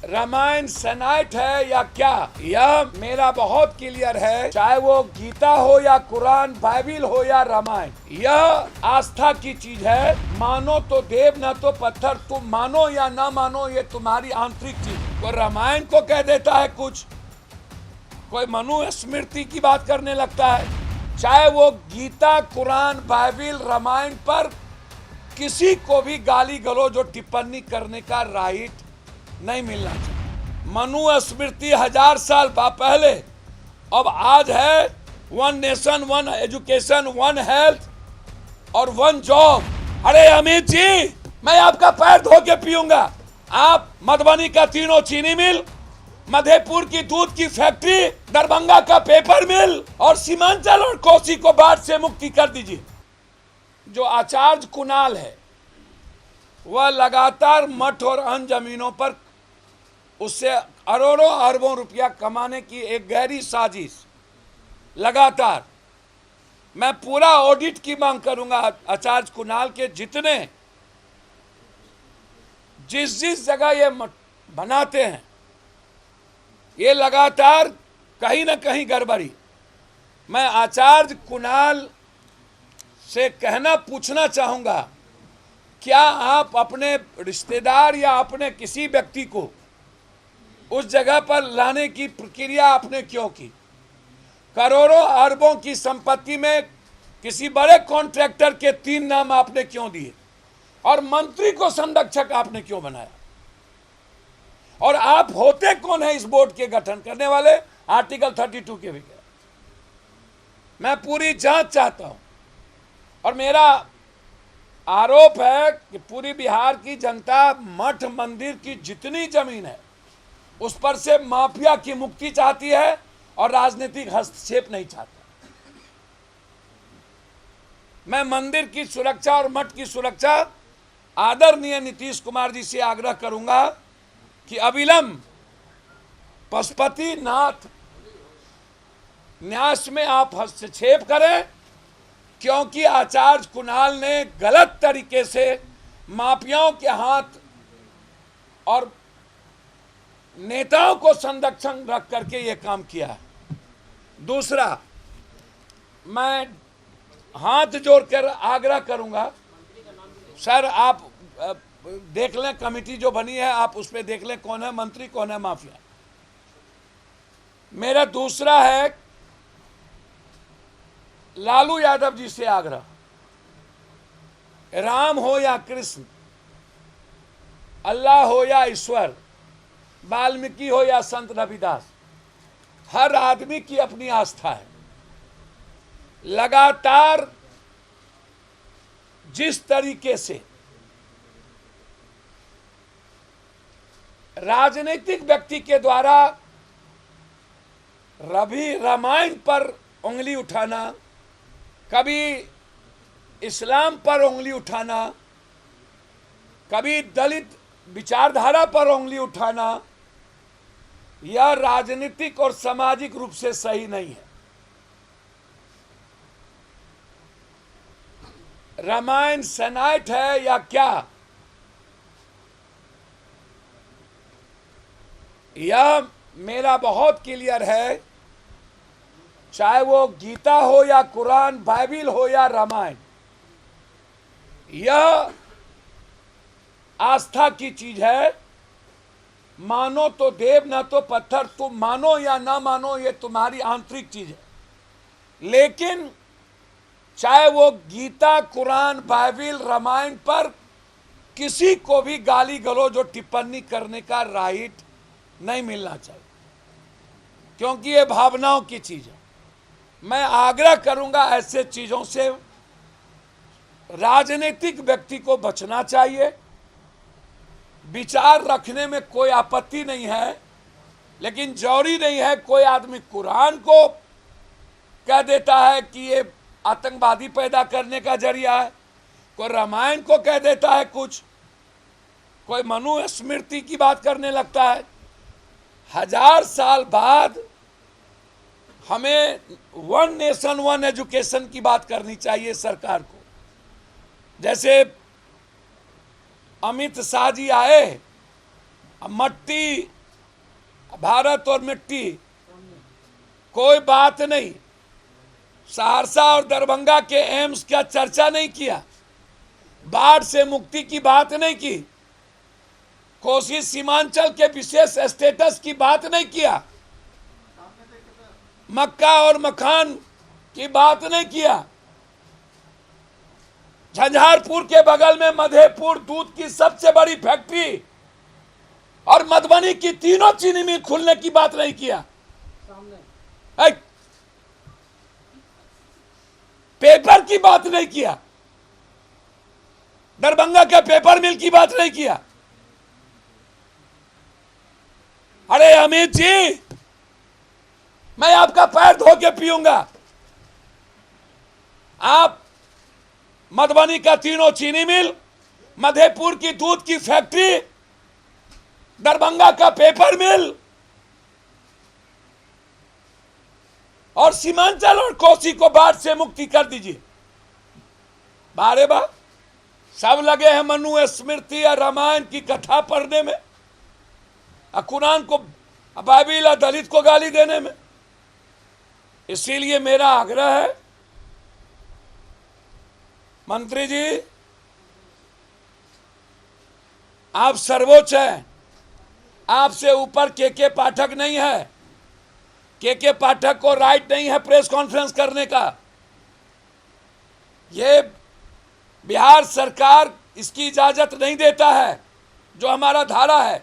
रामायण सनाइट है या क्या, यह मेरा बहुत क्लियर है। चाहे वो गीता हो या कुरान, बाइबिल हो या रामायण, यह आस्था की चीज है। मानो तो देव, न तो पत्थर। तुम मानो या ना मानो, ये तुम्हारी आंतरिक चीज। कोई रामायण को कह देता है कुछ, कोई मनुस्मृति की बात करने लगता है। चाहे वो गीता, कुरान, बाइबिल, रामायण पर किसी को भी गाली गलौज और टिप्पणी करने का राइट नहीं मिलना चाहिए। मनुस्मृति 1000 साल पहले, अब आज है 1 नेशन 1 एजुकेशन 1 हेल्थ और 1 जॉब। अरे अमित जी, मैं आपका पैर धो के पीऊंगा। आप मधुबनी का तीनों चीनी मिल, मधेपुर की दूध की फैक्ट्री, दरभंगा का पेपर मिल और सीमांचल और कोसी को बाढ़ से मुक्ति कर दीजिए। जो आचार्य कुणाल है वह लगातार मठ और अन्य जमीनों पर उससे अरबों अरबों रुपया कमाने की एक गहरी साजिश लगातार। मैं पूरा ऑडिट की मांग करूंगा। आचार्य कुणाल के जितने जिस जगह ये बनाते हैं, ये लगातार कहीं ना कहीं गड़बड़ी। मैं आचार्य कुणाल से पूछना चाहूंगा, क्या आप अपने रिश्तेदार या अपने किसी व्यक्ति को उस जगह पर लाने की प्रक्रिया आपने क्यों की? करोड़ों अरबों की संपत्ति में किसी बड़े कॉन्ट्रैक्टर के 3 नाम आपने क्यों दिए? और मंत्री को संरक्षक आपने क्यों बनाया? और आप होते कौन है इस बोर्ड के गठन करने वाले? आर्टिकल 32 के भी। मैं पूरी जांच चाहता हूं और मेरा आरोप है कि पूरी बिहार की जनता मठ मंदिर की जितनी जमीन है उस पर से माफिया की मुक्ति चाहती है और राजनीतिक हस्तक्षेप नहीं चाहता। मैं मंदिर की सुरक्षा और मठ की सुरक्षा आदरणीय नीतीश कुमार जी से आग्रह करूंगा कि अविलंब पशुपतिनाथ न्यास में आप हस्तक्षेप करें, क्योंकि आचार्य कुणाल ने गलत तरीके से माफियाओं के हाथ और नेताओं को संरक्षण रख करके ये काम किया है। दूसरा, मैं हाथ जोड़कर आग्रह करूंगा, सर आप देख लें, कमेटी जो बनी है आप उस पर देख लें कौन है मंत्री, कौन है माफिया। मेरा दूसरा है लालू यादव जी से आग्रह, राम हो या कृष्ण, अल्लाह हो या ईश्वर, वाल्मीकि हो या संत रविदास, हर आदमी की अपनी आस्था है। लगातार जिस तरीके से राजनीतिक व्यक्ति के द्वारा रामायण पर उंगली उठाना, कभी इस्लाम पर उंगली उठाना, कभी दलित विचारधारा पर उंगली उठाना, यह राजनीतिक और सामाजिक रूप से सही नहीं है। रामायण सनाइट है या क्या, यह मेरा क्लियर क्लियर है। चाहे वो गीता हो या कुरान, बाइबिल हो या रामायण, यह आस्था की चीज है। मानो तो देव, न तो पत्थर। तुम मानो या ना मानो, ये तुम्हारी आंतरिक चीज है। लेकिन चाहे वो गीता, कुरान, बाइबिल, रामायण पर किसी को भी गाली गलौज और टिप्पणी करने का राइट नहीं मिलना चाहिए, क्योंकि ये भावनाओं की चीज है। मैं आग्रह करूंगा ऐसे चीजों से राजनीतिक व्यक्ति को बचना चाहिए। विचार रखने में कोई आपत्ति नहीं है, लेकिन जरूरी नहीं है कोई आदमी कुरान को कह देता है कि ये आतंकवादी पैदा करने का जरिया है, कोई रामायण को कह देता है कुछ, कोई मनुस्मृति की बात करने लगता है। 1000 साल बाद हमें 1 नेशन 1 एजुकेशन की बात करनी चाहिए सरकार को। जैसे अमित शाह जी आए मट्टी, भारत और मिट्टी, कोई बात नहीं। सहरसा और दरभंगा के एम्स का चर्चा नहीं किया, बाढ़ से मुक्ति की बात नहीं की, कोसी सीमांचल के विशेष स्टेटस की बात नहीं किया, मक्का और मखान की बात नहीं किया। झंझारपुर के बगल में मधेपुर दूध की सबसे बड़ी फैक्ट्री और मधुबनी की तीनों चीनी मिल खुलने की बात नहीं किया। पेपर की बात नहीं किया, दरभंगा के पेपर मिल की बात नहीं किया। अरे अमित जी, मैं आपका पैर धो के पीऊंगा। आप मधुबनी का तीनों चीनी मिल, मधेपुर की दूध की फैक्ट्री, दरभंगा का पेपर मिल और सीमांचल और कोसी को बाढ़ से मुक्ति कर दीजिए। बारे बा सब लगे हैं मनु स्मृति या रामायण की कथा पढ़ने में, कुरान को, बाइबिल या दलित को गाली देने में। इसीलिए मेरा आग्रह है मंत्री जी, आप सर्वोच्च हैं, आपसे ऊपर के पाठक नहीं है। के पाठक को राइट नहीं है प्रेस कॉन्फ्रेंस करने का। ये बिहार सरकार इसकी इजाजत नहीं देता है। जो हमारा धारा है,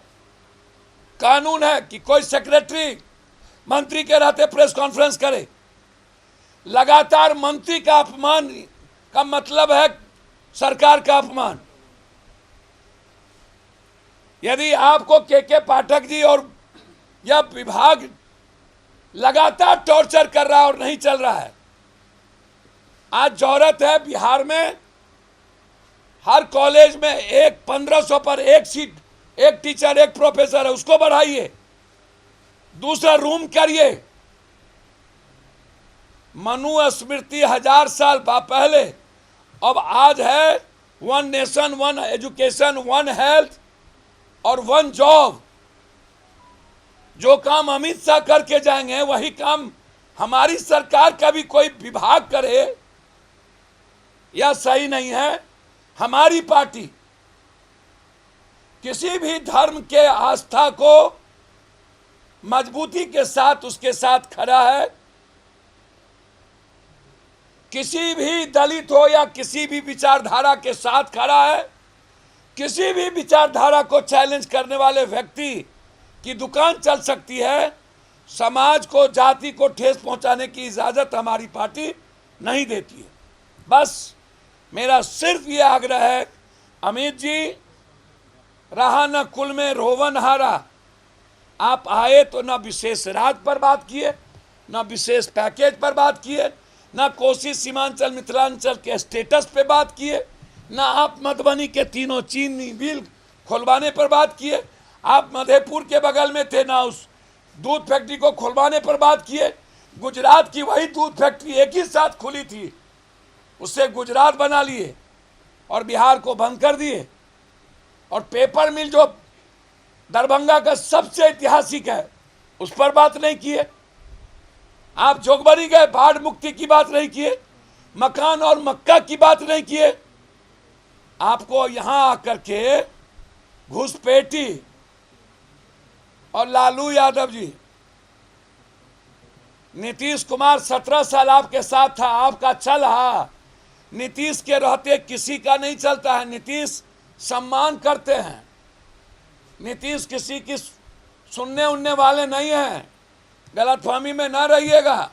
कानून है कि कोई सेक्रेटरी मंत्री के रहते प्रेस कॉन्फ्रेंस करे। लगातार मंत्री का अपमान का मतलब है सरकार का अपमान। यदि आपको के पाठक जी और यह विभाग लगातार टॉर्चर कर रहा है और नहीं चल रहा है, आज जरूरत है बिहार में हर कॉलेज में 1500 पर एक सीट, एक टीचर, एक प्रोफेसर है, उसको बढ़ाइए, दूसरा रूम करिए। मनु स्मृति 1000 साल पहले, अब आज है 1 नेशन 1 एजुकेशन 1 हेल्थ और 1 जॉब। जो काम अमित शाह करके जाएंगे वही काम हमारी सरकार का भी कोई विभाग करे, यह सही नहीं है। हमारी पार्टी किसी भी धर्म के आस्था को मजबूती के साथ उसके साथ खड़ा है। किसी भी दलित हो या किसी भी विचारधारा के साथ खड़ा है। किसी भी विचारधारा को चैलेंज करने वाले व्यक्ति की दुकान चल सकती है। समाज को, जाति को ठेस पहुंचाने की इजाजत हमारी पार्टी नहीं देती है। बस मेरा सिर्फ ये आग्रह है, अमित जी, रहा न कुल में रोवन हारा। आप आए तो न विशेष राज्य पर बात किए, न विशेष पैकेज पर बात किए, न कोसी सीमांचल मिथिलांचल के स्टेटस पे बात किए, न आप मधुबनी के तीनों चीनी मिल खुलवाने पर बात किए। आप मधेपुर के बगल में थे, ना उस दूध फैक्ट्री को खुलवाने पर बात किए। गुजरात की वही दूध फैक्ट्री एक ही साथ खुली थी, उससे गुजरात बना लिए और बिहार को बंद कर दिए। और पेपर मिल जो दरभंगा का सबसे ऐतिहासिक है, उस पर बात नहीं किए। आप जोगबनी गए, बाढ़ मुक्ति की बात नहीं किए, मकान और मक्का की बात नहीं किए। आपको यहां आकर के घुसपैठी और लालू यादव जी, नीतीश कुमार 17 साल आपके साथ था, आपका चल रहा। नीतीश के रहते किसी का नहीं चलता है। नीतीश सम्मान करते हैं, नीतीश किसी की सुनने उनने वाले नहीं हैं। गलतफहमी में ना रहिएगा।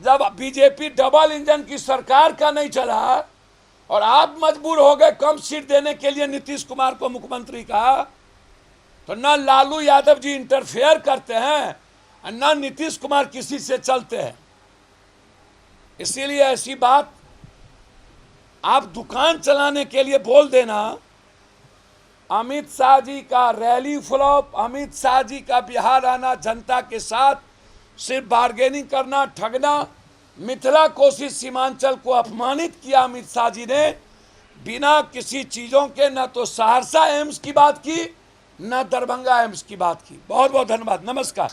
जब बीजेपी डबल इंजन की सरकार का नहीं चला और आप मजबूर हो गए कम सीट देने के लिए नीतीश कुमार को मुख्यमंत्री का, तो ना लालू यादव जी इंटरफेयर करते हैं और ना नीतीश कुमार किसी से चलते हैं। इसीलिए ऐसी बात आप दुकान चलाने के लिए बोल देना। अमित शाह जी का रैली फ्लॉप, अमित शाह जी का बिहार आना, जनता के साथ सिर्फ बार्गेनिंग करना, ठगना, मिथिला कोसी सीमांचल को अपमानित किया अमित शाह जी ने। बिना किसी चीज़ों के न तो सहरसा एम्स की बात की, न दरभंगा एम्स की बात की। बहुत बहुत धन्यवाद, नमस्कार।